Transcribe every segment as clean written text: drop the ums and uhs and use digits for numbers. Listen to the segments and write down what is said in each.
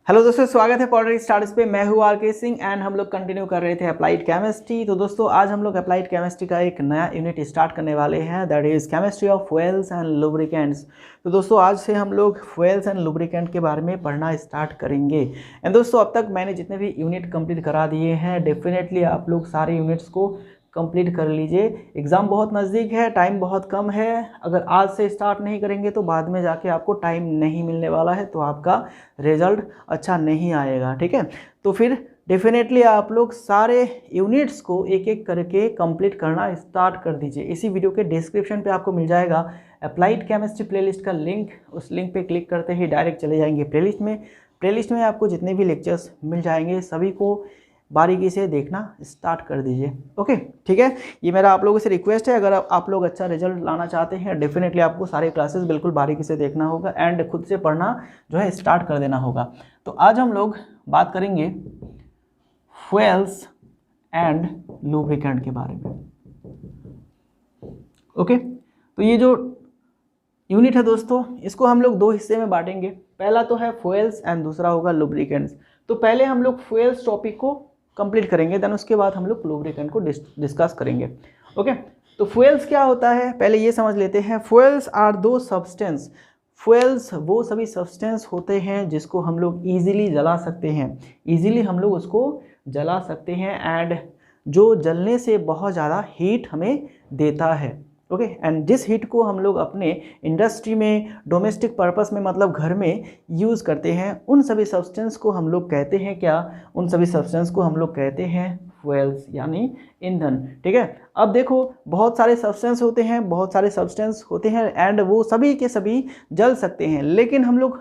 Hello दोस्तों, स्वागत है पॉलिटिक्स स्टार्ट्स पे। मैं हूँ आर के सिंह एंड हम लोग कंटिन्यू कर रहे थे अप्लाइड केमिस्ट्री। तो दोस्तों आज हम लोग अप्लाइड केमिस्ट्री का एक नया यूनिट स्टार्ट करने वाले हैं, that is chemistry of fuels and lubricants. तो दोस्तों आज से हम लोग फ्यूल्स एंड लुब्रिकेंट के बारे में पढ़ना स्टार्ट करेंगे। एंड दोस्तों अब तक मैंने जितने भी यूनिट कंप्लीट करा दिए हैं, डेफिनेटली आप लोग सारे यूनिट्स को कंप्लीट कर लीजिए। एग्ज़ाम बहुत नज़दीक है, टाइम बहुत कम है। अगर आज से स्टार्ट नहीं करेंगे तो बाद में जाके आपको टाइम नहीं मिलने वाला है, तो आपका रिजल्ट अच्छा नहीं आएगा। ठीक है, तो फिर डेफिनेटली आप लोग सारे यूनिट्स को एक एक करके कंप्लीट करना स्टार्ट कर दीजिए। इसी वीडियो के डिस्क्रिप्शन पे आपको मिल जाएगा अप्लाइड केमिस्ट्री प्लेलिस्ट का लिंक। उस लिंक पे क्लिक करते ही डायरेक्ट चले जाएंगे प्लेलिस्ट में आपको जितने भी लेक्चर्स मिल जाएंगे सभी को बारीकी से देखना स्टार्ट कर दीजिए। ओके, ठीक है, ये मेरा आप लोगों से रिक्वेस्ट है। अगर आप लोग अच्छा रिजल्ट लाना चाहते हैं, डेफिनेटली आपको सारे क्लासेस बिल्कुल बारीकी से देखना होगा एंड खुद से पढ़ना जो है स्टार्ट कर देना होगा। तो आज हम लोग बात करेंगे फ्यूल्स एंड लुब्रिकेंट के बारे में। ओके, तो ये जो यूनिट है दोस्तों, इसको हम लोग दो हिस्से में बांटेंगे। पहला तो है फ्यूल्स एंड दूसरा होगा लुब्रिकेंट्स। तो पहले हम लोग फ्यूल्स टॉपिक को कंप्लीट करेंगे, देन उसके बाद हम लोग लुब्रिकेंट को डिस्कस करेंगे। ओके, तो फ्यूल्स क्या होता है पहले ये समझ लेते हैं। फ्यूल्स आर दो सब्सटेंस। फ्यूल्स वो सभी सब्सटेंस होते हैं जिसको हम लोग ईजिली जला सकते हैं, ईजिली हम लोग उसको जला सकते हैं एंड जो जलने से बहुत ज़्यादा हीट हमें देता है। ओके, एंड जिस हीट को हम लोग अपने इंडस्ट्री में, डोमेस्टिक पर्पस में, मतलब घर में यूज़ करते हैं, उन सभी सब्सटेंस को हम लोग कहते हैं क्या? उन सभी सब्सटेंस को हम लोग कहते हैं फ्यूल्स, यानी ईंधन। ठीक है, अब देखो बहुत सारे सब्सटेंस होते हैं, बहुत सारे सब्सटेंस होते हैं एंड वो सभी के सभी जल सकते हैं, लेकिन हम लोग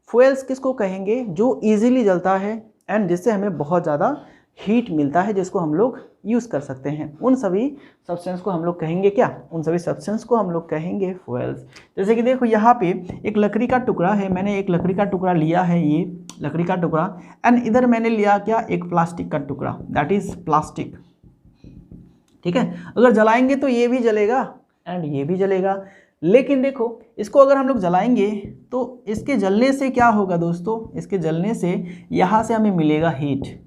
फ्यूल्स किसको कहेंगे? जो ईजिली जलता है एंड जिससे हमें बहुत ज़्यादा हीट मिलता है, जिसको हम लोग यूज़ कर सकते हैं। उन सभी सब्सटेंस को हम लोग कहेंगे क्या? उन सभी सब्सटेंस को हम लोग कहेंगे फ्यूल्स। जैसे कि देखो यहाँ पे एक लकड़ी का टुकड़ा है, मैंने एक लकड़ी का टुकड़ा लिया है, ये लकड़ी का टुकड़ा, एंड इधर मैंने लिया क्या? एक प्लास्टिक का टुकड़ा, दैट इज़ प्लास्टिक। ठीक है, अगर जलाएंगे तो ये भी जलेगा एंड ये भी जलेगा, लेकिन देखो इसको अगर हम लोग जलाएंगे तो इसके जलने से क्या होगा दोस्तों? इसके जलने से यहाँ से हमें मिलेगा हीट।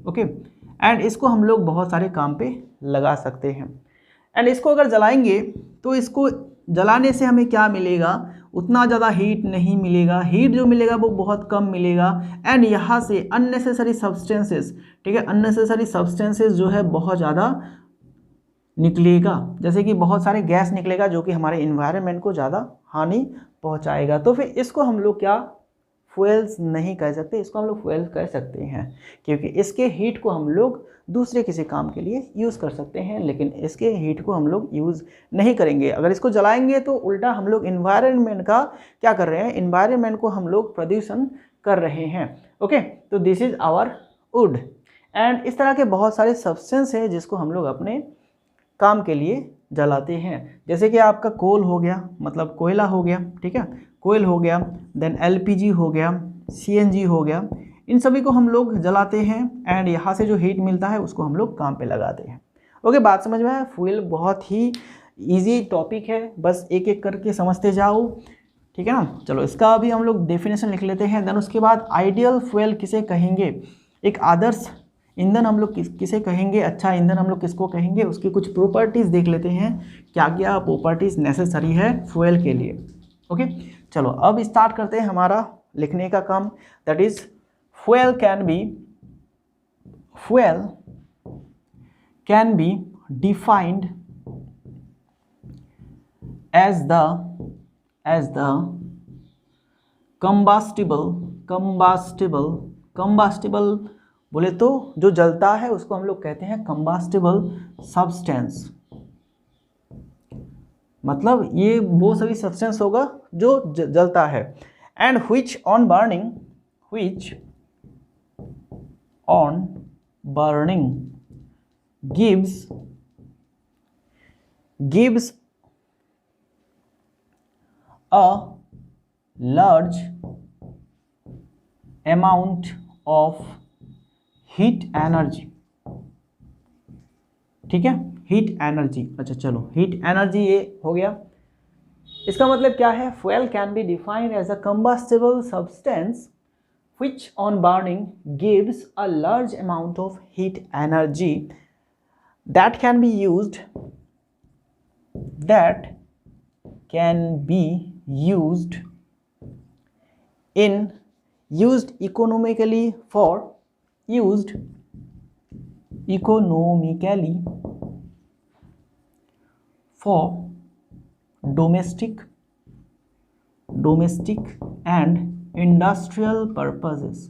ओके, एंड इसको हम लोग बहुत सारे काम पे लगा सकते हैं। एंड इसको अगर जलाएंगे तो इसको जलाने से हमें क्या मिलेगा? उतना ज़्यादा हीट नहीं मिलेगा, हीट जो मिलेगा वो बहुत कम मिलेगा एंड यहाँ से अननेसेसरी सब्सटेंसेस, ठीक है, अननेसेसरी सब्सटेंसेस जो है बहुत ज़्यादा निकलेगा, जैसे कि बहुत सारे गैस निकलेगा जो कि हमारे इन्वायरमेंट को ज़्यादा हानि पहुँचाएगा। तो फिर इसको हम लोग क्या फ्यूल्स नहीं कह सकते, इसको हम लोग फ्यूल्स कह सकते हैं क्योंकि इसके हीट को हम लोग दूसरे किसी काम के लिए यूज़ कर सकते हैं, लेकिन इसके हीट को हम लोग यूज़ नहीं करेंगे। अगर इसको जलाएंगे तो उल्टा हम लोग इन्वायरमेंट का क्या कर रहे हैं? इन्वायरमेंट को हम लोग प्रदूषण कर रहे हैं। ओके, तो this is our wood and इस तरह के बहुत सारे सब्सटेंस हैं जिसको हम लोग अपने काम के लिए जलाते हैं। जैसे कि आपका कोल हो गया, मतलब कोयला हो गया, ठीक है, कोयल हो गया, देन एलपीजी हो गया, सीएनजी हो गया, इन सभी को हम लोग जलाते हैं एंड यहाँ से जो हीट मिलता है उसको हम लोग काम पे लगाते हैं। ओके, बात समझ में आया? फ्यूल बहुत ही इजी टॉपिक है, बस एक एक करके समझते जाओ, ठीक है ना। चलो इसका अभी हम लोग डेफिनेशन लिख लेते हैं, देन उसके बाद आइडियल फ्यूल किसे कहेंगे, एक आदर्श ईंधन हम लोग किसे कहेंगे, अच्छा ईंधन हम लोग किसको कहेंगे, उसकी कुछ प्रॉपर्टीज़ देख लेते हैं, क्या क्या प्रॉपर्टीज़ नेसेसरी है फ्यूल के लिए। ओके, चलो अब स्टार्ट करते हैं हमारा लिखने का काम, that is fuel can be defined as the combustible बोले तो जो जलता है उसको हम लोग कहते हैं कंबास्टिबल सब्सटेंस। मतलब ये वो सभी सब्सटेंस होगा जो जलता है and which on burning gives a large amount of heat energy. ठीक है, हीट एनर्जी। अच्छा चलो, हीट एनर्जी ये हो गया। इसका मतलब क्या है? Fuel can be defined as a combustible substance which on burning gives a large amount of heat energy that can be used economically for domestic and industrial purposes.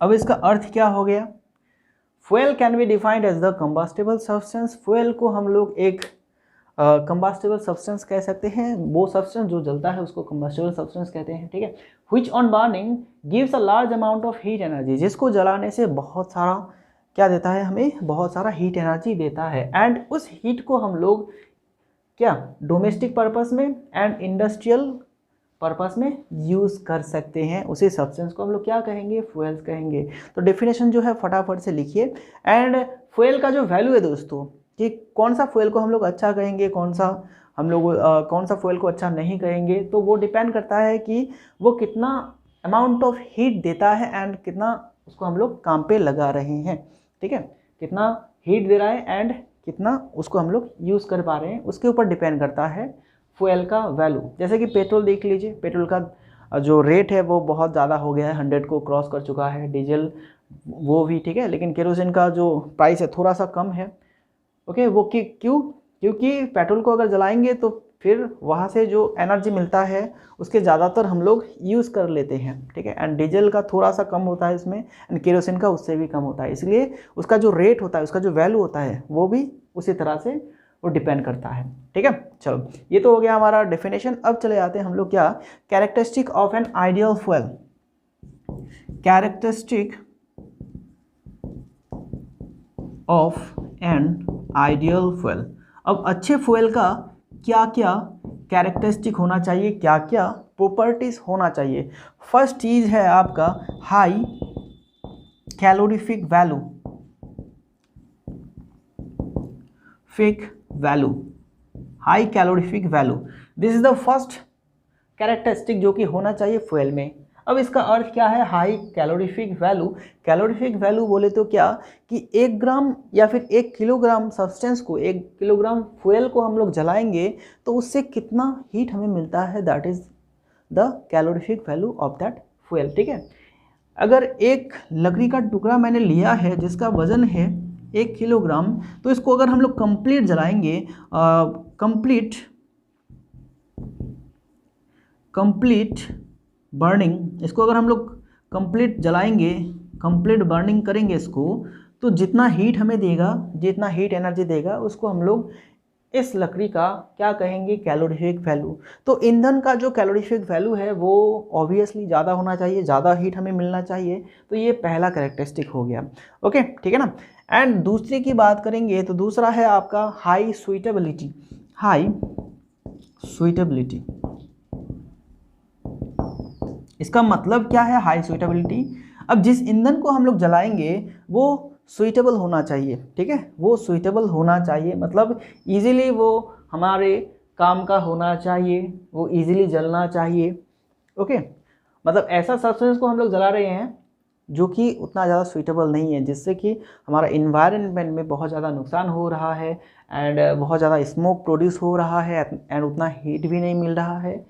अब इसका अर्थ क्या हो गया? Fuel can be defined as the combustible substance. Fuel को हम लोग एक combustible substance कह सकते हैं, वो सब्सटेंस जो जलता है उसको कंबस्टिबल सब्सटेंस कहते हैं, ठीक है। Which on burning gives a large amount of heat energy, जिसको जलाने से बहुत सारा क्या देता है, हमें बहुत सारा हीट एनर्जी देता है। एंड उस हीट को हम लोग क्या डोमेस्टिक पर्पस में एंड इंडस्ट्रियल पर्पस में यूज़ कर सकते हैं। उसी सब्सटेंस को हम लोग क्या कहेंगे, फ्यूल्स कहेंगे। तो डेफिनेशन जो है फटाफट से लिखिए। एंड फ्यूल का जो वैल्यू है दोस्तों, कि कौन सा फ्यूल को हम लोग अच्छा कहेंगे, कौन सा फ्यूल को अच्छा नहीं कहेंगे, तो वो डिपेंड करता है कि वो कितना अमाउंट ऑफ हीट देता है एंड कितना उसको हम लोग काम पे लगा रहे हैं, ठीक है। कितना हीट दे रहा है एंड कितना उसको हम लोग यूज़ कर पा रहे हैं, उसके ऊपर डिपेंड करता है फ्यूल का वैल्यू। जैसे कि पेट्रोल देख लीजिए, पेट्रोल का जो रेट है वो बहुत ज़्यादा हो गया है, 100 को क्रॉस कर चुका है। डीजल वो भी ठीक है, लेकिन केरोसिन का जो प्राइस है थोड़ा सा कम है, ओके। वो क्यों? क्योंकि पेट्रोल को अगर जलाएंगे तो फिर वहाँ से जो एनर्जी मिलता है उसके ज़्यादातर हम लोग यूज़ कर लेते हैं, ठीक है। एंड डीजल का थोड़ा सा कम होता है इसमें, एंड केरोसिन का उससे भी कम होता है, इसलिए उसका जो रेट होता है, उसका जो वैल्यू होता है वो भी उसी तरह से वो डिपेंड करता है, ठीक है। चलो, ये तो हो गया हमारा डेफिनेशन। अब चले जाते हैं हम लोग क्या, characteristic of an ideal fuel. Characteristic of an ideal fuel. अब अच्छे फ्यूल का क्या क्या कैरेक्टरिस्टिक होना चाहिए, क्या क्या प्रॉपर्टीज होना चाहिए। फर्स्ट चीज़ है आपका high calorific value, high calorific value, this is the first characteristic जो कि होना चाहिए फ्यूल में। अब इसका अर्थ क्या है, high calorific value. Calorific value बोले तो क्या कि 1 ग्राम या फिर 1 किलोग्राम सब्सटेंस को, 1 किलोग्राम फ्यूल को हम लोग जलाएंगे तो उससे कितना हीट हमें मिलता है, that is the calorific value of that fuel, ठीक है। अगर एक लकड़ी का टुकड़ा मैंने लिया है जिसका वजन है 1 किलोग्राम, तो इसको अगर हम लोग कंप्लीट जलाएंगे, कंप्लीट बर्निंग, इसको अगर हम लोग कंप्लीट जलाएंगे, कंप्लीट बर्निंग करेंगे इसको, तो जितना हीट हमें देगा, जितना हीट एनर्जी देगा, उसको हम लोग इस लकड़ी का क्या कहेंगे, कैलोरीफिक वैल्यू। तो ईंधन का जो कैलोरीफिक वैल्यू है वो ऑब्वियसली ज़्यादा होना चाहिए, ज़्यादा हीट हमें मिलना चाहिए। तो ये पहला कैरेक्टरिस्टिक हो गया, ओके, ठीक है ना। एंड दूसरी की बात करेंगे तो दूसरा है आपका हाई सुइटेबिलिटी। हाई सुइटेबिलिटी, इसका मतलब क्या है हाई सुइटेबिलिटी? अब जिस ईंधन को हम लोग जलाएंगे वो सुइटेबल होना चाहिए, ठीक है। वो सुइटेबल होना चाहिए, मतलब इजीली वो हमारे काम का होना चाहिए, वो इजीली जलना चाहिए, ओके। मतलब ऐसा सब्सटेंस को हम लोग जला रहे हैं जो कि उतना ज़्यादा सुइटेबल नहीं है, जिससे कि हमारा इन्वायरमेंट में बहुत ज़्यादा नुकसान हो रहा है एंड बहुत ज़्यादा स्मोक प्रोड्यूस हो रहा है एंड उतना हीट भी नहीं मिल रहा है,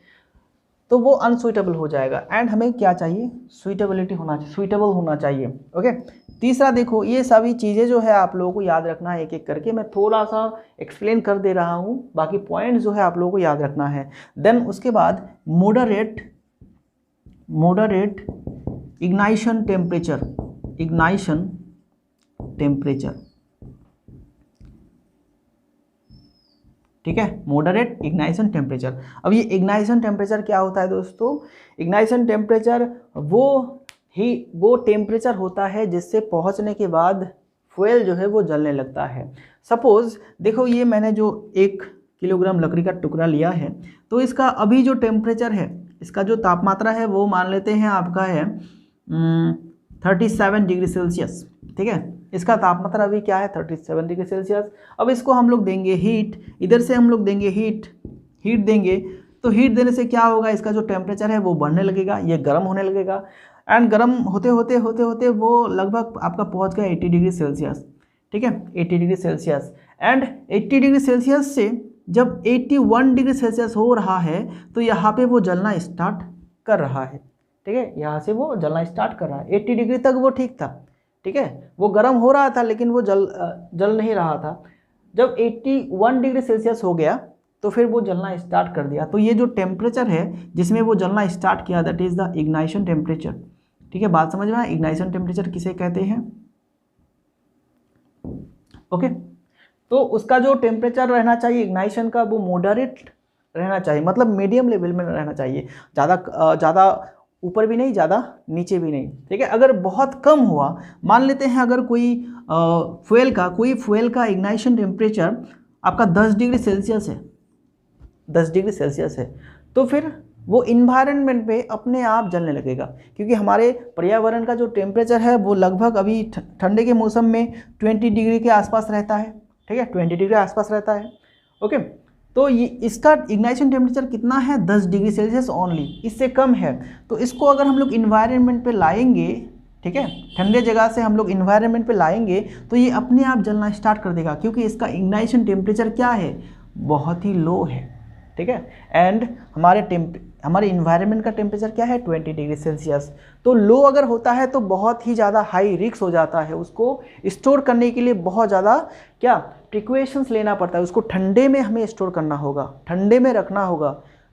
तो वो अनसुइटेबल हो जाएगा। एंड हमें क्या चाहिए, सुइटेबिलिटी होना चाहिए, सुइटेबल होना चाहिए, ओके। तीसरा देखो, ये सभी चीज़ें जो है आप लोगों को याद रखना है एक एक करके, मैं थोड़ा सा एक्सप्लेन कर दे रहा हूँ, बाकी पॉइंट जो है आप लोगों को याद रखना है। देन उसके बाद मॉडरेट इग्नाइशन टेम्परेचर, ठीक है, मॉडरेट इग्नाइशन टेम्परेचर। अब ये इग्नाइशन टेम्परेचर क्या होता है दोस्तों? इग्नाइशन टेम्परेचर वो टेम्परेचर होता है जिससे पहुंचने के बाद फ्यूल जो है वो जलने लगता है। सपोज देखो, ये मैंने जो 1 किलोग्राम लकड़ी का टुकड़ा लिया है, तो इसका अभी जो टेम्परेचर है, इसका जो तापमात्रा है वो मान लेते हैं आपका है 37 डिग्री सेल्सियस, ठीक है। इसका तापमात्रा अभी क्या है 37 डिग्री सेल्सियस। अब इसको हम लोग देंगे हीट, इधर से हम लोग देंगे हीट देंगे, तो हीट देने से क्या होगा, इसका जो टेम्परेचर है वो बढ़ने लगेगा, ये गर्म होने लगेगा, एंड गर्म होते होते वो लगभग आपका पहुंच गया 80 डिग्री सेल्सियस, ठीक है 80 degree Celsius. And 80 degree Celsius से जब 81 डिग्री सेल्सियस हो रहा है तो यहाँ पे वो जलना स्टार्ट कर रहा है, ठीक है, यहाँ से वो जलना स्टार्ट कर रहा है। 80 डिग्री तक वो ठीक था, ठीक है, वो गर्म हो रहा था लेकिन वो जल नहीं रहा था। जब 81 डिग्री सेल्सियस हो गया तो फिर वो जलना स्टार्ट कर दिया। तो ये जो टेम्परेचर है जिसमें वो जलना स्टार्ट किया, दैट इज़ द इग्नाइशन टेम्परेचर, ठीक है, बात समझ में आया। इग्नाइशन टेम्परेचर किसे कहते हैं, ओके। तो उसका जो टेम्परेचर रहना चाहिए इग्नाइशन का वो मॉडरेट रहना चाहिए, मतलब मीडियम लेवल में रहना चाहिए, ज़्यादा ऊपर भी नहीं, ज़्यादा नीचे भी नहीं, ठीक है। अगर बहुत कम हुआ, मान लेते हैं अगर कोई फ्यूल का इग्नाइशन टेम्परेचर आपका 10 डिग्री सेल्सियस है, 10 डिग्री सेल्सियस है, तो फिर वो इन्वायरमेंट पे अपने आप जलने लगेगा, क्योंकि हमारे पर्यावरण का जो टेम्परेचर है वो लगभग अभी ठंडे के मौसम में 20 डिग्री के आसपास रहता है, ठीक है, 20 डिग्री आसपास रहता है, ओके। तो ये इसका इग्नाइशन टेम्परेचर कितना है, 10 डिग्री सेल्सियस ओनली, इससे कम है। तो इसको अगर हम लोग इन्वायरमेंट पे लाएंगे, ठीक है, ठंडे जगह से हम लोग इन्वायरमेंट पे लाएंगे तो ये अपने आप जलना स्टार्ट कर देगा, क्योंकि इसका इग्नाइशन टेम्परेचर क्या है, बहुत ही लो है, ठीक है। एंड हमारे इन्वायरमेंट का टेम्परेचर क्या है 20 डिग्री सेल्सियस। तो लो अगर होता है तो बहुत ही ज़्यादा हाई रिस्क हो जाता है, उसको स्टोर करने के लिए बहुत ज़्यादा क्या प्रिकॉशंस लेना पड़ता है, उसको ठंडे में हमें स्टोर करना होगा, ठंडे में रखना होगा,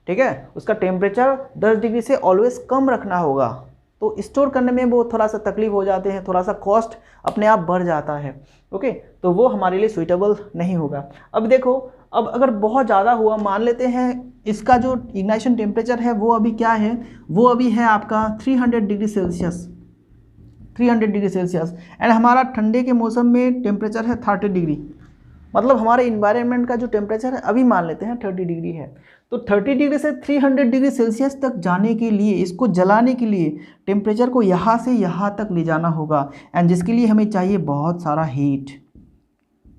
ठीक है, उसका टेम्परेचर 10 डिग्री से ऑलवेज कम रखना होगा। तो स्टोर करने में वो थोड़ा सा तकलीफ हो जाते हैं, थोड़ा सा कॉस्ट अपने आप बढ़ जाता है, ओके, तो वो हमारे लिए सूटेबल नहीं होगा। अब देखो, अब अगर बहुत ज़्यादा हुआ, मान लेते हैं इसका जो इग्नाइशन टेम्परेचर है वो अभी क्या है, वो अभी है आपका 300 degree Celsius, 300 degree Celsius, and हमारा ठंडे के मौसम में टेम्परेचर है 30 डिग्री, मतलब हमारे इन्वायरमेंट का जो टेम्परेचर है अभी मान लेते हैं 30 डिग्री है। तो 30 डिग्री से 300 डिग्री सेल्सियस तक जाने के लिए, इसको जलाने के लिए टेम्परेचर को यहाँ से यहाँ तक ले जाना होगा, एंड जिसके लिए हमें चाहिए बहुत सारा हीट,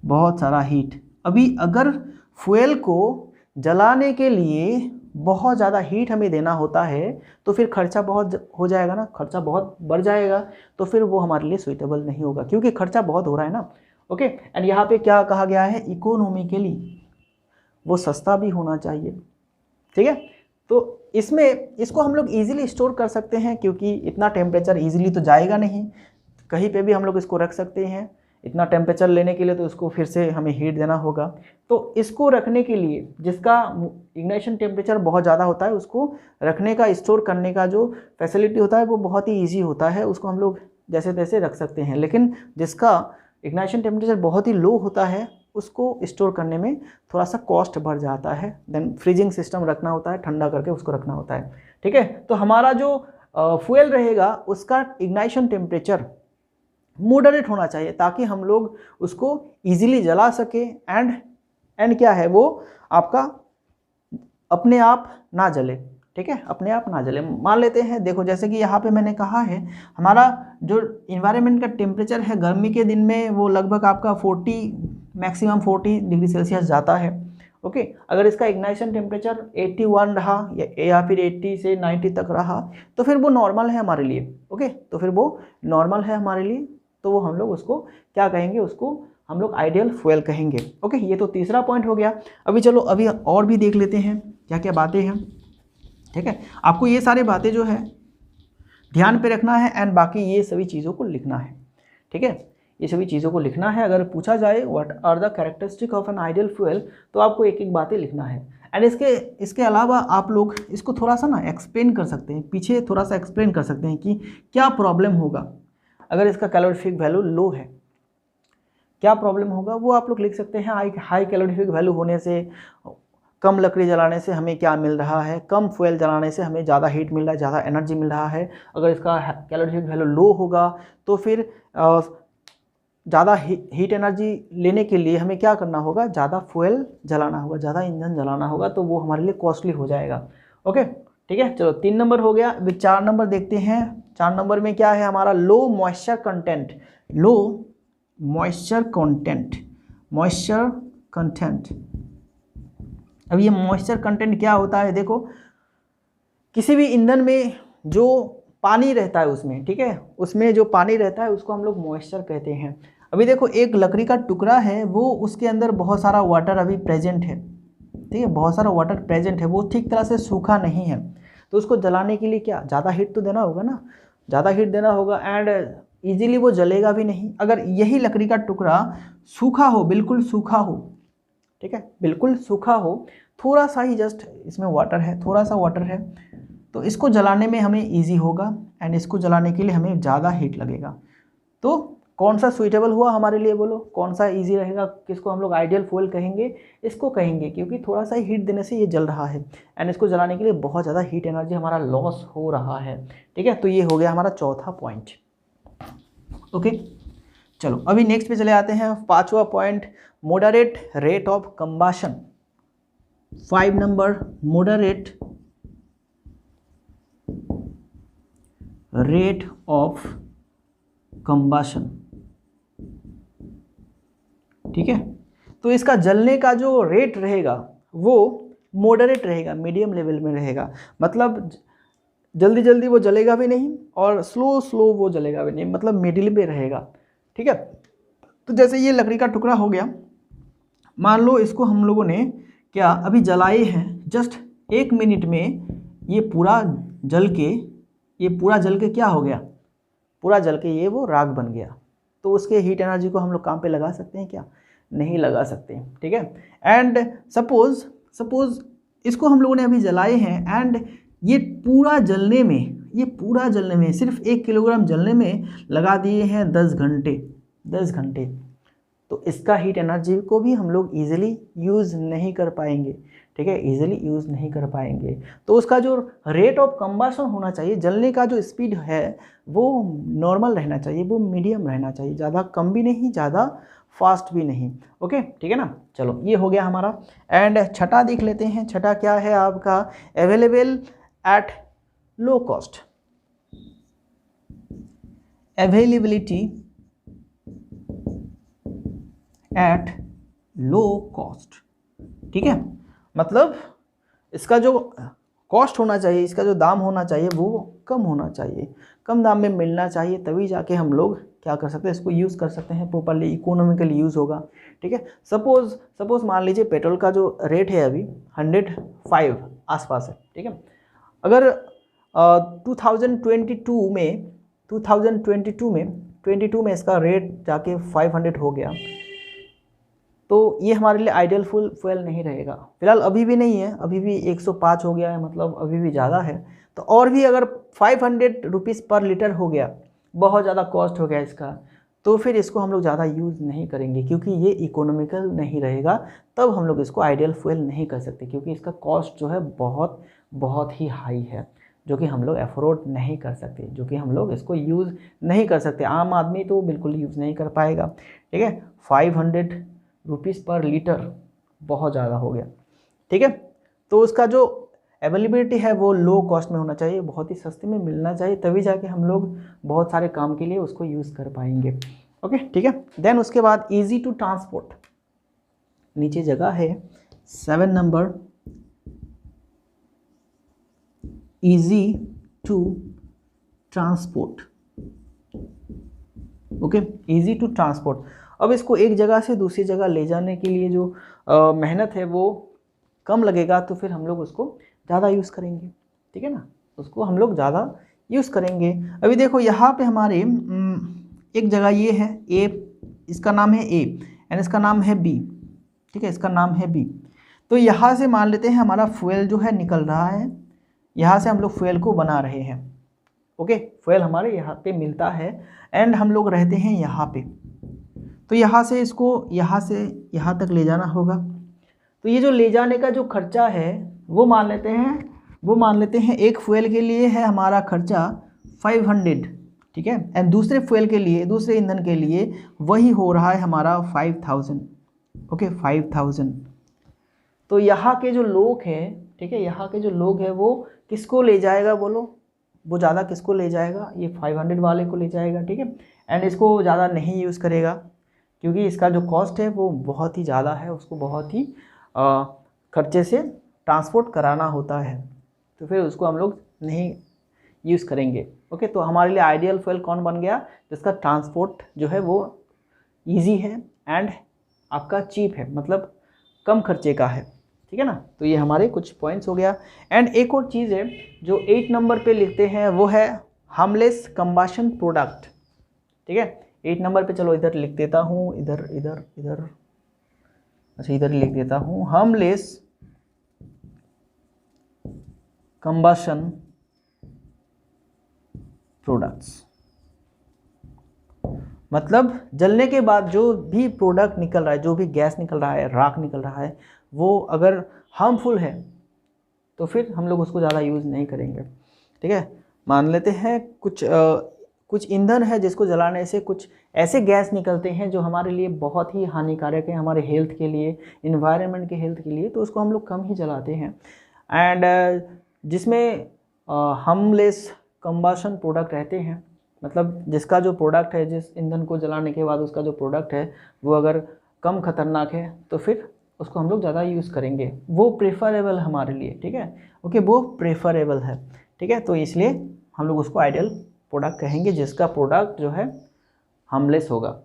बहुत सारा हीट। अभी अगर फ्यूल को जलाने के लिए बहुत ज़्यादा हीट हमें देना होता है तो फिर खर्चा बहुत हो जाएगा ना, खर्चा बहुत बढ़ जाएगा, तो फिर वो हमारे लिए सूटेबल नहीं होगा, क्योंकि खर्चा बहुत हो रहा है ना, ओके। एंड यहाँ पे क्या कहा गया है, इकोनॉमिकली वो सस्ता भी होना चाहिए, ठीक है। तो इसको हम लोग ईजिली स्टोर कर सकते हैं, क्योंकि इतना टेम्परेचर ईजिली तो जाएगा नहीं, कहीं पे भी हम लोग इसको रख सकते हैं। इतना टेम्परेचर लेने के लिए तो इसको फिर से हमें हीट देना होगा, तो इसको रखने के लिए जिसका इग्नाइशन टेम्परेचर बहुत ज़्यादा होता है, उसको रखने का, स्टोर करने का जो फैसिलिटी होता है वो बहुत ही ईजी होता है, उसको हम लोग जैसे तैसे रख सकते हैं। लेकिन जिसका इग्नाइशन टेम्परेचर बहुत ही लो होता है उसको स्टोर करने में थोड़ा सा कॉस्ट बढ़ जाता है, देन फ्रीजिंग सिस्टम रखना होता है, ठंडा करके उसको रखना होता है, ठीक है। तो हमारा जो फ्यूल रहेगा उसका इग्नाइशन टेम्परेचर मॉडरेट होना चाहिए, ताकि हम लोग उसको इजीली जला सके, एंड क्या है, वो आपका अपने आप ना जले, ठीक है, अपने आप ना जले। मान लेते हैं, देखो जैसे कि यहाँ पे मैंने कहा है, हमारा जो इन्वायरमेंट का टेम्परेचर है गर्मी के दिन में वो लगभग आपका 40 मैक्सिमम 40 डिग्री सेल्सियस जाता है, ओके। अगर इसका इग्नाइशन टेम्परेचर 81 रहा या फिर 80 से 90 तक रहा तो फिर वो नॉर्मल है हमारे लिए, ओके, तो फिर वो नॉर्मल है हमारे लिए, तो वो हम लोग उसको क्या कहेंगे, उसको हम लोग आइडियल फ्यूल कहेंगे, ओके। ये तो तीसरा पॉइंट हो गया। अभी चलो अभी और भी देख लेते हैं क्या क्या बातें हैं, ठीक है। आपको ये सारे बातें जो है ध्यान पे रखना है, एंड बाकी ये सभी चीज़ों को लिखना है, ठीक है, ये सभी चीज़ों को लिखना है। अगर पूछा जाए what are the characteristic of an ideal fuel, तो आपको एक एक बातें लिखना है। एंड इसके अलावा आप लोग इसको थोड़ा सा ना एक्सप्लेन कर सकते हैं, पीछे थोड़ा सा एक्सप्लेन कर सकते हैं कि क्या प्रॉब्लम होगा अगर इसका कैलोरीफिक वैल्यू लो है, क्या प्रॉब्लम होगा वो आप लोग लिख सकते हैं। हाई कैलोरीफिक वैल्यू होने से, कम लकड़ी जलाने से हमें क्या मिल रहा है, कम फ्यूल जलाने से हमें ज़्यादा हीट मिल रहा है, ज़्यादा एनर्जी मिल रहा है। अगर इसका कैलोरीफिक वैल्यू लो होगा तो फिर ज़्यादा हीट एनर्जी लेने के लिए हमें क्या करना होगा, ज़्यादा फ्यूल जलाना होगा, ज़्यादा इंजन जलाना होगा, तो वो हमारे लिए कॉस्टली हो जाएगा, ओके, ठीक है। चलो 3 नंबर हो गया। अभी 4 नंबर देखते हैं। 4 नंबर में क्या है हमारा, low moisture content. Low moisture content. अब ये मॉइस्चर कंटेंट क्या होता है, देखो किसी भी ईंधन में जो पानी रहता है उसमें, ठीक है, उसमें जो पानी रहता है उसको हम लोग मॉइस्चर कहते हैं। अभी देखो एक लकड़ी का टुकड़ा है, वो उसके अंदर बहुत सारा वाटर अभी प्रेजेंट है, ठीक है, बहुत सारा वाटर प्रेजेंट है, वो ठीक तरह से सूखा नहीं है, तो उसको जलाने के लिए क्या ज़्यादा हीट तो देना होगा ना, ज़्यादा हीट देना होगा, एंड इजीली वो जलेगा भी नहीं। अगर यही लकड़ी का टुकड़ा सूखा हो, बिल्कुल सूखा हो, ठीक है, बिल्कुल सूखा हो, थोड़ा सा ही जस्ट इसमें वाटर है, थोड़ा सा वाटर है, तो इसको जलाने में हमें इजी होगा, एंड इसको जलाने के लिए हमें ज़्यादा हीट लगेगा। तो कौन सा सुइटेबल हुआ हमारे लिए, बोलो कौन सा इजी रहेगा, किसको हम लोग आइडियल फ्यूल कहेंगे, इसको कहेंगे, क्योंकि थोड़ा सा हीट देने से ये जल रहा है, एंड इसको जलाने के लिए बहुत ज़्यादा हीट एनर्जी हमारा लॉस हो रहा है, ठीक है। तो ये हो गया हमारा चौथा पॉइंट। ओके, चलो अभी नेक्स्ट पे चले आते हैं, पांचवा point, moderate rate of combustion. 5 number, moderate rate of combustion, ठीक है। तो इसका जलने का जो रेट रहेगा वो मॉडरेट रहेगा, मीडियम लेवल में रहेगा, मतलब जल्दी जल्दी वो जलेगा भी नहीं और स्लो वो जलेगा भी नहीं, मतलब मिडिल में रहेगा, ठीक है। तो जैसे ये लकड़ी का टुकड़ा हो गया, मान लो इसको हम लोगों ने क्या अभी जलाए हैं, जस्ट 1 मिनट में ये पूरा जल के क्या हो गया, पूरा जल के ये वो राख बन गया, तो उसके हीट एनर्जी को हम लोग काम पे लगा सकते हैं क्या, नहीं लगा सकते, ठीक है। एंड सपोज इसको हम लोगों ने अभी जलाए हैं, एंड ये पूरा जलने में सिर्फ 1 किलोग्राम जलने में लगा दिए हैं 10 घंटे, तो इसका हीट एनर्जी को भी हम लोग ईजिली यूज़ नहीं कर पाएंगे, ठीक है, ईजिली यूज़ नहीं कर पाएंगे। तो उसका जो रेट ऑफ कंबशन होना चाहिए, जलने का जो स्पीड है वो नॉर्मल रहना चाहिए, वो मीडियम रहना चाहिए, ज़्यादा कम भी नहीं, ज़्यादा फास्ट भी नहीं। ओके, ठीक है ना। चलो ये हो गया हमारा। एंड छठा देख लेते हैं, छठा क्या है आपका, available at low cost, availability at low cost, ठीक है, मतलब इसका जो कॉस्ट होना चाहिए, इसका जो दाम होना चाहिए वो कम होना चाहिए, कम दाम में मिलना चाहिए, तभी जाके हम लोग क्या कर सकते हैं, इसको यूज़ कर सकते हैं, प्रॉपरली इकोनॉमिकली यूज़ होगा, ठीक है। सपोज मान लीजिए पेट्रोल का जो रेट है अभी 105 आसपास है, ठीक है। अगर 2022 में इसका रेट जाके 500 हो गया, तो ये हमारे लिए आइडियल फ्यूल नहीं रहेगा। फिलहाल अभी भी नहीं है, अभी भी 105 हो गया है, मतलब अभी भी ज़्यादा है। तो और भी अगर 500 रुपीज़ पर लीटर हो गया, बहुत ज़्यादा कॉस्ट हो गया इसका, तो फिर इसको हम लोग ज़्यादा यूज़ नहीं करेंगे, क्योंकि ये इकोनॉमिकल नहीं रहेगा। तब हम लोग इसको आइडियल फ्यूल नहीं कर सकते, क्योंकि इसका कॉस्ट जो है बहुत बहुत ही हाई है, जो कि हम लोग अफोर्ड नहीं कर सकते, जो कि हम लोग इसको यूज़ नहीं कर सकते। आम आदमी तो बिल्कुल यूज़ नहीं कर पाएगा, ठीक है। 500 रुपीज़ पर लीटर बहुत ज़्यादा हो गया, ठीक है। तो उसका जो अवेलेबिलिटी है वो लो कॉस्ट में होना चाहिए, बहुत ही सस्ते में मिलना चाहिए, तभी जाके हम लोग बहुत सारे काम के लिए उसको यूज़ कर पाएंगे। ओके, ठीक है। देन उसके बाद इजी टू ट्रांसपोर्ट, नीचे जगह है 7 number, easy to transport. Okay, easy to transport. अब इसको एक जगह से दूसरी जगह ले जाने के लिए जो मेहनत है वो कम लगेगा, तो फिर हम लोग उसको ज़्यादा यूज़ करेंगे, ठीक है ना, उसको हम लोग ज़्यादा यूज़ करेंगे। अभी देखो यहाँ पे हमारे एक जगह ये है ए, इसका नाम है ए एंड इसका नाम है बी, ठीक है, इसका नाम है बी। तो यहाँ से मान लेते हैं हमारा फ्यूल जो है निकल रहा है, यहाँ से हम लोग फ्यूल को बना रहे हैं। ओके, फ्यूल हमारे यहाँ पे मिलता है एंड हम लोग रहते हैं यहाँ पे, तो यहाँ से इसको यहाँ से यहाँ तक ले जाना होगा। तो ये जो ले जाने का जो खर्चा है वो मान लेते हैं एक फ्यूल के लिए है हमारा खर्चा 500, ठीक है, एंड दूसरे फ्यूल के लिए, दूसरे ईंधन के लिए वही हो रहा है हमारा 5000। ओके, 5000। तो यहाँ के जो लोग हैं, ठीक है, यहाँ के जो लोग हैं वो किसको ले जाएगा, बोलो वो ज़्यादा किसको ले जाएगा, ये 500 वाले को ले जाएगा, ठीक है, एंड इसको ज़्यादा नहीं यूज़ करेगा। क्योंकि इसका जो कॉस्ट है वो बहुत ही ज़्यादा है, उसको बहुत ही खर्चे से ट्रांसपोर्ट कराना होता है, तो फिर उसको हम लोग नहीं यूज़ करेंगे। ओके, तो हमारे लिए आइडियल फ्यूल कौन बन गया, जिसका ट्रांसपोर्ट जो है वो ईजी है एंड आपका चीप है, मतलब कम खर्चे का है, ठीक है ना। तो ये हमारे कुछ पॉइंट्स हो गया। एंड एक और चीज़ है जो 8 नंबर पे लिखते हैं, वो है हार्मलेस कंबशन प्रोडक्ट, ठीक है। 8 नंबर पे चलो इधर लिख देता हूँ, इधर इधर इधर, अच्छा इधर लिख देता हूँ, हार्मलेस कंबशन प्रोडक्ट्स। मतलब जलने के बाद जो भी प्रोडक्ट निकल रहा है, जो भी गैस निकल रहा है, राख निकल रहा है, वो अगर हार्मफुल है तो फिर हम लोग उसको ज़्यादा यूज़ नहीं करेंगे, ठीक है। मान लेते हैं कुछ ईंधन है जिसको जलाने से कुछ ऐसे गैस निकलते हैं जो हमारे लिए बहुत ही हानिकारक है, हमारे हेल्थ के लिए, इन्वायरमेंट के हेल्थ के लिए, तो उसको हम लोग कम ही जलाते हैं। एंड जिसमें हार्मलेस कंबशन प्रोडक्ट रहते हैं, मतलब जिसका जो प्रोडक्ट है, जिस ईंधन को जलाने के बाद उसका जो प्रोडक्ट है वो अगर कम खतरनाक है तो फिर उसको हम लोग ज़्यादा यूज़ करेंगे, वो प्रेफरेबल हमारे लिए, ठीक है। ओके, वो प्रेफरेबल है, ठीक है। तो इसलिए हम लोग उसको आइडियल प्रोडक्ट कहेंगे, जिसका प्रोडक्ट जो है हार्मलेस होगा,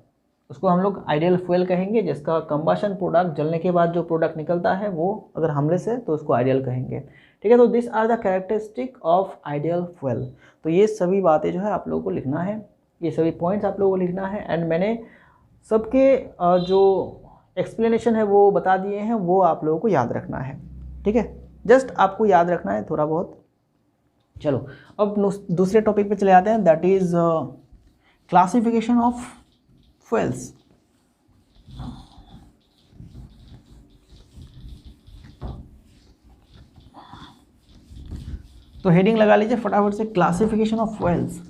उसको हम लोग आइडियल फ्यूल कहेंगे। जिसका कंबशन प्रोडक्ट, जलने के बाद जो प्रोडक्ट निकलता है वो अगर हार्मलेस है तो उसको आइडियल कहेंगे, ठीक है। तो this are the characteristic of ideal fuel. तो ये सभी बातें जो है आप लोगों को लिखना है, ये सभी पॉइंट्स आप लोगों को लिखना है। एंड मैंने सबके जो एक्सप्लेनेशन है वो बता दिए हैं, वो आप लोगों को याद रखना है, ठीक है। जस्ट आपको याद रखना है थोड़ा बहुत। चलो अब दूसरे टॉपिक पे चले आते हैं, that is classification of fuels. तो हेडिंग लगा लीजिए फटाफट से, क्लासिफिकेशन ऑफ फ्यूल्स।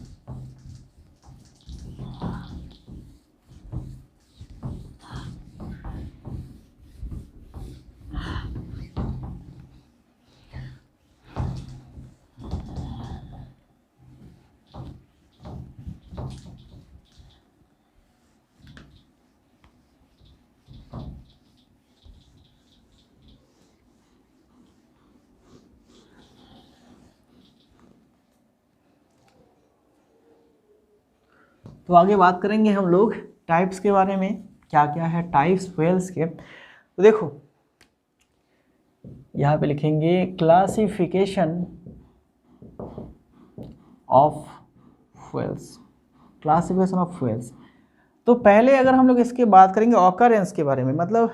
तो आगे बात करेंगे हम लोग टाइप्स के बारे में, क्या क्या है टाइप्स फ्यूल्स के। तो देखो यहाँ पे लिखेंगे classification of fuels, classification of fuels. तो पहले अगर हम लोग इसके बात करेंगे ऑकरेंस के बारे में, मतलब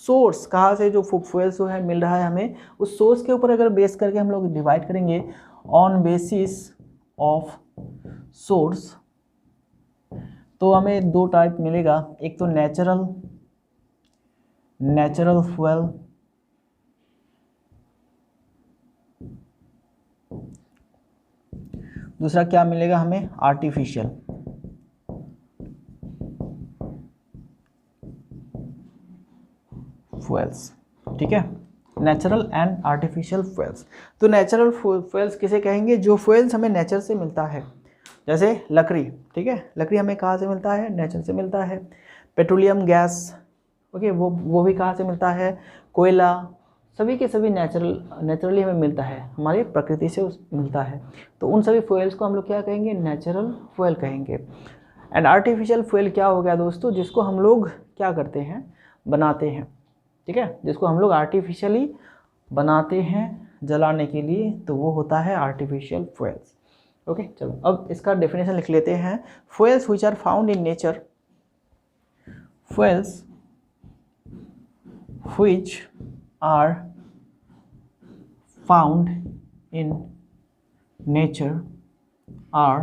सोर्स कहाँ से जो फ्यूल्स जो है मिल रहा है हमें, उस सोर्स के ऊपर अगर बेस करके हम लोग डिवाइड करेंगे ऑन बेसिस ऑफ सोर्स, तो हमें दो टाइप मिलेगा। एक तो नेचुरल फ्यूल, दूसरा क्या मिलेगा हमें, आर्टिफिशियल। फ्यूल्स, ठीक है, नेचुरल एंड आर्टिफिशियल फ्यूल्स। तो नेचुरल फ्यूल्स किसे कहेंगे, जो फ्यूल्स हमें नेचर से मिलता है, जैसे लकड़ी, ठीक है, लकड़ी हमें कहाँ से मिलता है, नेचर से मिलता है। पेट्रोलियम गैस, ओके, वो भी कहाँ से मिलता है, कोयला, सभी के सभी नेचुरली हमें मिलता है, हमारी प्रकृति से मिलता है। तो उन सभी फ्यूल्स को हम लोग क्या कहेंगे, नेचुरल फ्यूल कहेंगे। एंड आर्टिफिशियल फ्यूल क्या हो गया दोस्तों, जिसको हम लोग क्या करते हैं, बनाते हैं, ठीक है, जिसको हम लोग आर्टिफिशियली बनाते हैं जलाने के लिए, तो वो होता है आर्टिफिशियल फ्यूल्स। ओके, चलो अब इसका डेफिनेशन लिख लेते हैं। Fuels which are found in nature, fuels which are found in nature are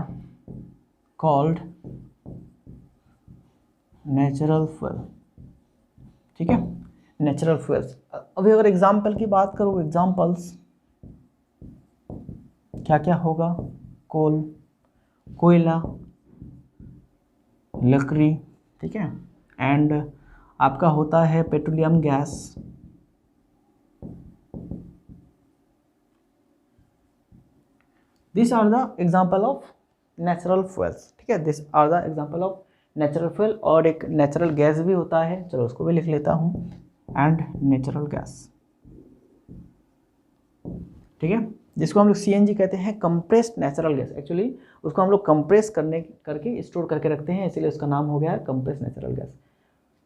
called natural fuel, ठीक है, नेचुरल फ्यूल्स। अभी अगर एग्जाम्पल की बात करूँ, एग्जाम्पल्स क्या क्या होगा, कोल, कोयला, लकड़ी, ठीक है, एंड आपका होता है petroleum gas, this are the example of natural fuels, ठीक है, this are the example of natural fuel, और एक नेचुरल गैस भी होता है, चलो उसको भी लिख लेता हूँ, एंड नेचुरल गैस, ठीक है, जिसको हम लोग CNG कहते हैं, कंप्रेस्ड नेचुरल गैस। एक्चुअली उसको हम लोग कंप्रेस करके स्टोर करके रखते हैं, इसीलिए उसका नाम हो गया है कंप्रेस्ड नेचुरल गैस,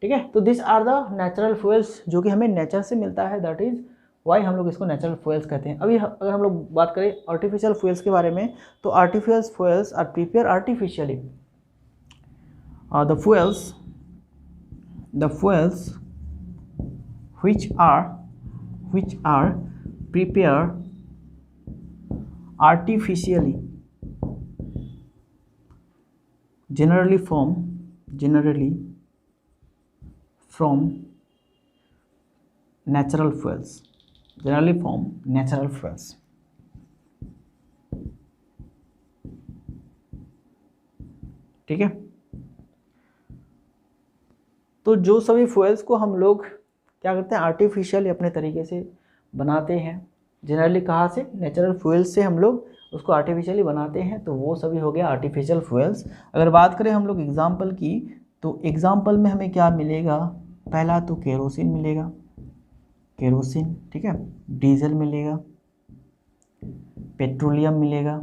ठीक है। तो this are the natural fuels जो कि हमें नेचर से मिलता है, दैट इज वाई हम लोग इसको नेचुरल फ्यूल्स कहते हैं। अभी अगर हम लोग बात करें आर्टिफिशियल फ्यूल्स के बारे में, तो artificial fuels are prepare artificially, the fuels which are prepared artificially, generally from natural fuels, ठीक है। तो जो सभी फ्यूल्स को हम लोग क्या करते हैं, आर्टिफिशियली अपने तरीके से बनाते हैं, जनरली कहाँ से, नेचुरल फ्यूल्स से हम लोग उसको आर्टिफिशियली बनाते हैं, तो वो सभी हो गया आर्टिफिशियल फ्यूल्स। अगर बात करें हम लोग एग्जांपल की, तो एग्जांपल में हमें क्या मिलेगा, पहला तो केरोसिन मिलेगा, केरोसिन, ठीक है, डीजल मिलेगा, पेट्रोलियम मिलेगा,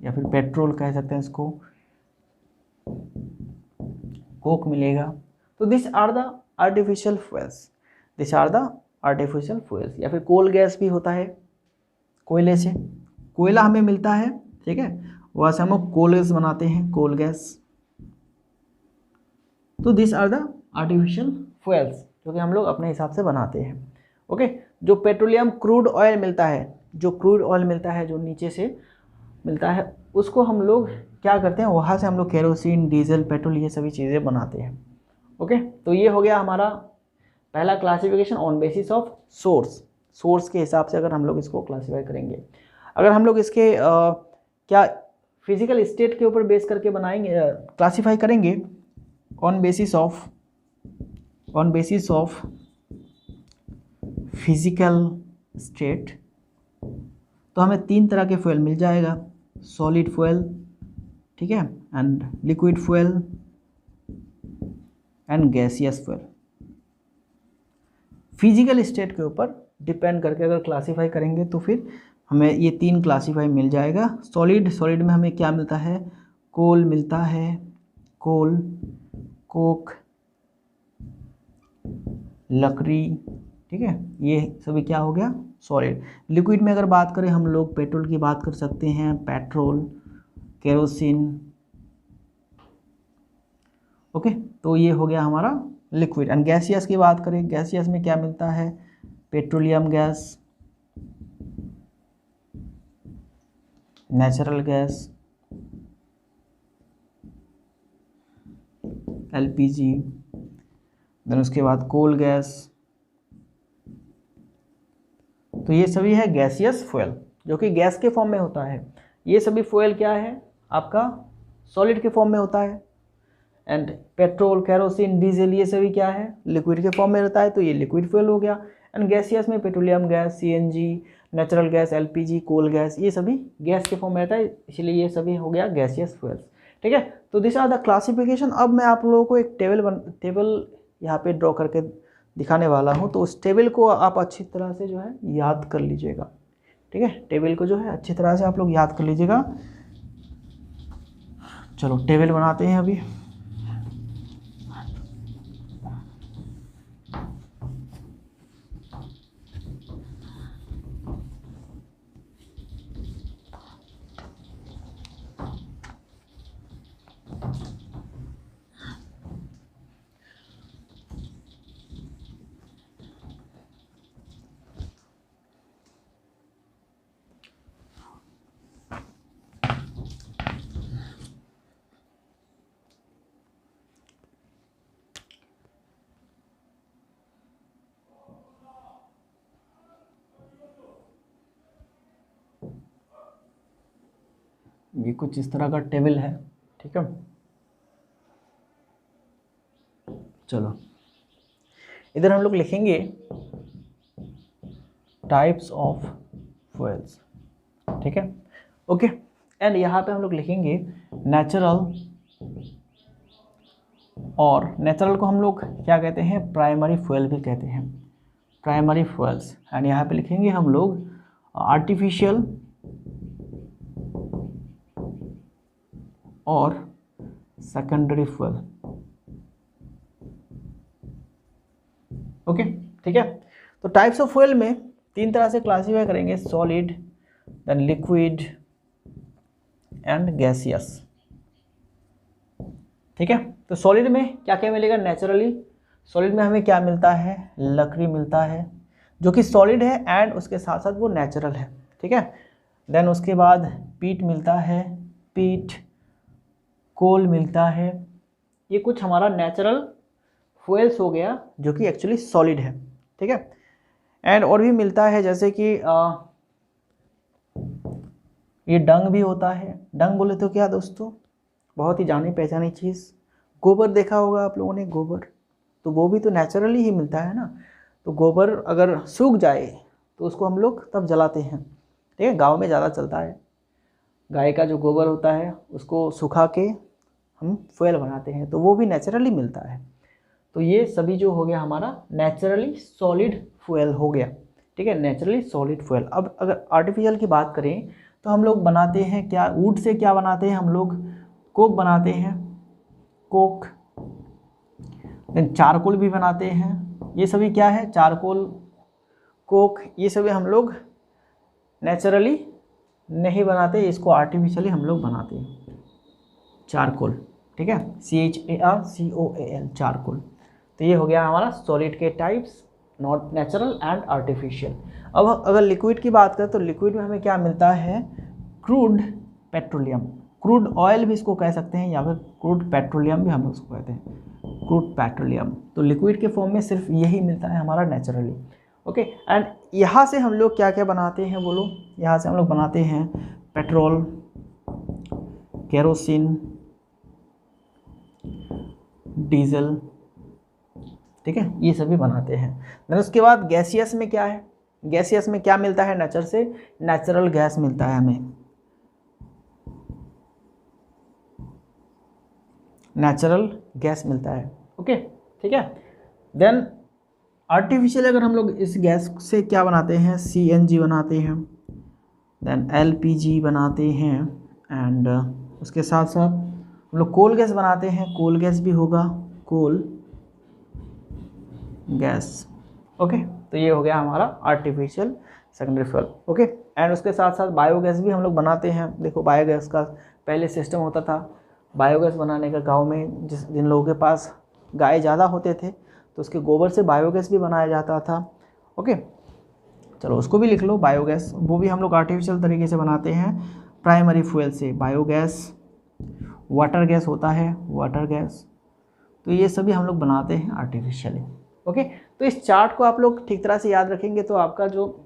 या फिर पेट्रोल कह सकते हैं इसको, कोक मिलेगा। तो this are the artificial fuels, या फिर कोल गैस भी होता है, कोयले से कोयला हमें मिलता है, ठीक है, वहाँ से हम लोग कोल गैस बनाते हैं, कोल गैस। तो this are the artificial fuels जो कि हम लोग अपने हिसाब से बनाते हैं, ओके। जो पेट्रोलियम क्रूड ऑयल मिलता है, जो नीचे से मिलता है, उसको हम लोग क्या करते हैं, वहाँ से हम लोग केरोसिन, डीजल, पेट्रोल, ये सभी चीज़ें बनाते हैं, ओके। तो ये हो गया हमारा पहला classification on basis of source के हिसाब से अगर हम लोग इसको क्लासीफाई करेंगे। अगर हम लोग इसके क्या फिजिकल स्टेट के ऊपर बेस करके बनाएंगे, क्लासीफाई करेंगे on basis of physical state, तो हमें 3 तरह के फ्यूल मिल जाएगा, सॉलिड फ्यूल, ठीक है, and liquid fuel and gaseous fuel. Physical state के ऊपर डिपेंड करके अगर क्लासीफाई करेंगे तो फिर हमें ये 3 क्लासीफाई मिल जाएगा। सॉलिड में हमें क्या मिलता है, कोल मिलता है, कोल, कोक, लकड़ी, ठीक है, ये सभी क्या हो गया, सॉलिड। लिक्विड में अगर बात करें हम लोग पेट्रोल की बात कर सकते हैं, पेट्रोल, केरोसिन, ओके। तो ये हो गया हमारा लिक्विड। एंड गैसियस की बात करें, गैसियस में क्या मिलता है, petroleum gas, natural gas, LPG, then उसके बाद कोल गैस। तो ये सभी है गैसियस फ्यूल जो कि गैस के फॉर्म में होता है। ये सभी फ्यूल क्या है आपका, सॉलिड के फॉर्म में होता है। एंड पेट्रोल, केरोसिन, डीजल, ये सभी क्या है, लिक्विड के फॉर्म में रहता है, तो ये लिक्विड फ्यूल हो गया। एंड गैसियस में petroleum gas, CNG, natural gas, LPG, coal gas, ये सभी गैस के फॉर्म में रहता है, इसलिए ये सभी हो गया गैसियस फ्यूल्स, ठीक है। तो दिस आर द क्लासिफिकेशन। अब मैं आप लोगों को एक टेबल यहाँ पे ड्रॉ करके दिखाने वाला हूँ, तो उस टेबल को आप अच्छी तरह से जो है याद कर लीजिएगा, ठीक है। टेबल को जो है अच्छी तरह से आप लोग याद कर लीजिएगा। चलो टेबल बनाते हैं अभी। ये कुछ इस तरह का टेबल है, ठीक है। चलो इधर हम लोग लिखेंगे टाइप्स ऑफ फ्यूल्स, ठीक है, ओके। एंड यहाँ पे हम लोग लिखेंगे नेचुरल और नेचुरल को हम लोग क्या कहते हैं, प्राइमरी फ्यूल भी कहते हैं, प्राइमरी फ्यूल्स। एंड यहाँ पे लिखेंगे हम लोग आर्टिफिशियल और सेकेंडरी फ्यूल। ओके, ठीक है। तो टाइप्स ऑफ फ्यूल में 3 तरह से क्लासीफाई करेंगे, solid, then liquid and gaseous. ठीक है, तो सॉलिड में क्या क्या मिलेगा, नेचुरली सॉलिड में हमें क्या मिलता है, लकड़ी मिलता है जो कि सॉलिड है एंड उसके साथ साथ वो नेचुरल है। ठीक है, देन उसके बाद पीट मिलता है, पीट, कोल मिलता है। ये कुछ हमारा नेचुरल फ्यूल्स हो गया जो कि एक्चुअली सॉलिड है। ठीक है, एंड और भी मिलता है जैसे कि ये डंग भी होता है। डंग बोले तो क्या दोस्तों, बहुत ही जानी पहचानी चीज़, गोबर देखा होगा आप लोगों ने, गोबर, तो वो भी तो नेचुरली ही मिलता है ना। तो गोबर अगर सूख जाए तो उसको हम लोग तब जलाते हैं। ठीक है, गांव में ज़्यादा चलता है, गाय का जो गोबर होता है उसको सुखा के हम फ्यूल बनाते हैं, तो वो भी नेचुरली मिलता है। तो ये सभी जो हो गया हमारा नेचुरली सॉलिड फ्यूल हो गया। ठीक है, नेचुरली सॉलिड फ्यूल। अब अगर आर्टिफिशियल की बात करें तो हम लोग बनाते हैं क्या, वुड से क्या बनाते हैं हम लोग, कोक बनाते हैं, कोक, देन चारकोल भी बनाते हैं। ये सभी क्या है, चारकोल, कोक, ये सभी हम लोग नेचुरली नहीं बनाते, इसको आर्टिफिशियली हम लोग बनाते हैं, चारकोल। ठीक है, CHARCOAL, चारकोल। तो ये हो गया हमारा सॉलिड के types, not natural and artificial. अब अगर लिक्विड की बात करें तो लिक्विड में हमें क्या मिलता है, क्रूड पेट्रोलियम, क्रूड ऑयल भी इसको कह सकते हैं या फिर क्रूड पेट्रोलियम भी हम उसको कहते हैं, क्रूड पेट्रोलियम। तो लिक्विड के फॉर्म में सिर्फ यही मिलता है हमारा नेचुरली। ओके, एंड यहाँ से हम लोग क्या क्या बनाते हैं बोलो, यहाँ से हम लोग बनाते हैं पेट्रोल, केरोसिन, डीजल। ठीक है, ये सभी बनाते हैं। देन उसके बाद गैसियस में क्या है, गैसियस में क्या मिलता है नेचर से, नेचुरल गैस मिलता है हमें, नेचुरल गैस मिलता है। ओके, ठीक है। देन आर्टिफिशियल अगर हम लोग इस गैस से क्या बनाते हैं, CNG बनाते हैं, देन LPG बनाते हैं, एंड उसके साथ साथ हम लोग कोल गैस बनाते हैं, कोल गैस भी होगा, कोल गैस। ओके, तो ये हो गया हमारा artificial secondary fuel. Okay, and उसके साथ साथ बायोगैस भी हम लोग बनाते हैं। देखो बायोगैस का पहले सिस्टम होता था बायोगैस बनाने का, गांव में जिन लोगों के पास गाय ज़्यादा होते थे तो उसके गोबर से बायोगैस भी बनाया जाता था। ओके, चलो उसको भी लिख लो, बायोगैस, वो भी हम लोग आर्टिफिशियल तरीके से बनाते हैं प्राइमरी फ्यूल से। बायोगैस, वाटर गैस होता है, वाटर गैस, तो ये सभी हम लोग बनाते हैं आर्टिफिशियली। ओके, तो इस चार्ट को आप लोग ठीक तरह से याद रखेंगे तो आपका जो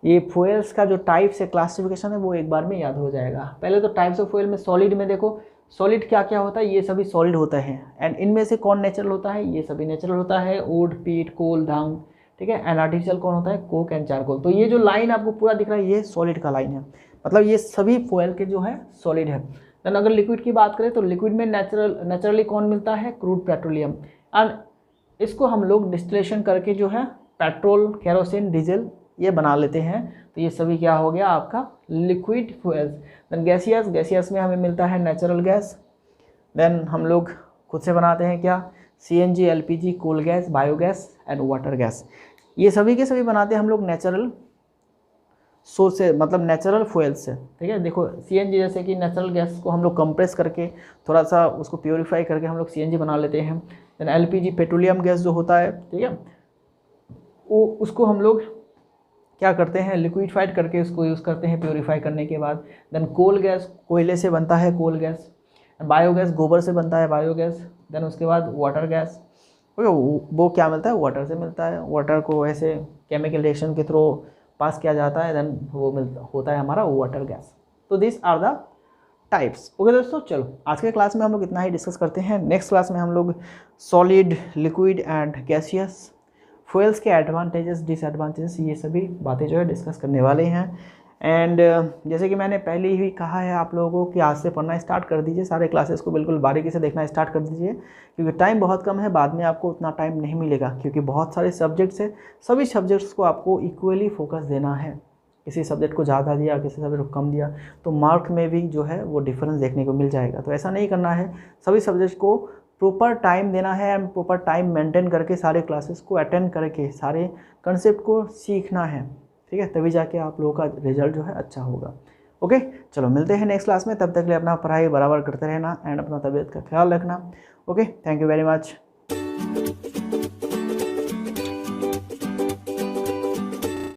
ये फ्यूल्स का जो टाइप्स है, क्लासिफिकेशन है, वो एक बार में याद हो जाएगा। पहले तो टाइप्स ऑफ फ्यूल में सॉलिड में देखो, सॉलिड क्या क्या होता है, ये सभी सॉलिड होता है। एंड इनमें से कौन नेचुरल होता है, ये सभी नेचुरल होता है, वुड, पीट, कोल, डंग। ठीक है, एंड आर्टिफिशियल कौन होता है, कोक एंड चारकोल। तो ये जो लाइन आपको पूरा दिख रहा है ये सॉलिड का लाइन है, मतलब ये सभी फ्यूल के जो है सॉलिड है। देन अगर लिक्विड की बात करें तो लिक्विड में नेचुरली कौन मिलता है, क्रूड पेट्रोलियम। एंड इसको हम लोग डिस्टिलेशन करके जो है पेट्रोल, केरोसिन, डीजल ये बना लेते हैं। तो ये सभी क्या हो गया आपका liquid fuels. Then gaseous, gaseous में हमें मिलता है नेचुरल गैस। देन हम लोग खुद से बनाते हैं क्या, CNG, LPG, coal gas, biogas and water gas. ये सभी के सभी बनाते हैं हम लोग नेचुरल सोर्स से, मतलब नेचुरल फ्यूल्स से। ठीक है, देखो CNG जैसे कि नेचुरल गैस को हम लोग कंप्रेस करके थोड़ा सा उसको प्योरीफाई करके हम लोग CNG बना लेते हैं। देन LPG पेट्रोलियम गैस जो होता है, ठीक है, वो उसको हम लोग क्या करते हैं, लिक्विफाइड करके उसको यूज़ करते हैं प्योरीफाई करने के बाद। देन कोल गैस, कोयले से बनता है कोल गैस। बायोगैस, गोबर से बनता है बायोगैस। देन उसके बाद वाटर गैस, वो क्या मिलता है, वाटर से मिलता है। वाटर को ऐसे केमिकल रिएक्शन के थ्रू पास किया जाता है, देन वो होता है हमारा वाटर गैस। तो this are the types. Okay दोस्तों, चलो आज के क्लास में हम लोग इतना ही डिस्कस करते हैं। नेक्स्ट क्लास में हम लोग solid, liquid and gaseous fuels के एडवांटेजेस, डिसएडवांटेजेस, ये सभी बातें जो है डिस्कस करने वाले हैं। एंड जैसे कि मैंने पहले ही कहा है आप लोगों को कि आज से पढ़ना स्टार्ट कर दीजिए, सारे क्लासेस को बिल्कुल बारीकी से देखना स्टार्ट कर दीजिए, क्योंकि टाइम बहुत कम है, बाद में आपको उतना टाइम नहीं मिलेगा, क्योंकि बहुत सारे सब्जेक्ट्स हैं, सभी सब्जेक्ट्स को आपको इक्वली फोकस देना है। किसी सब्जेक्ट को ज़्यादा दिया, किसी सब्जेक्ट को कम दिया, तो मार्क में भी जो है वो डिफरेंस देखने को मिल जाएगा। तो ऐसा नहीं करना है, सभी सब्जेक्ट को प्रॉपर टाइम देना है एंड प्रॉपर टाइम मेंटेन करके सारे क्लासेस को अटेंड करके सारे कंसेप्ट को सीखना है, ठीक है, तभी जाके आप लोगों का रिजल्ट जो है अच्छा होगा। ओके, चलो मिलते हैं नेक्स्ट क्लास में, तब तक के लिए अपना पढ़ाई बराबर करते रहना एंड अपना तबीयत का ख्याल रखना। Okay, thank you very much.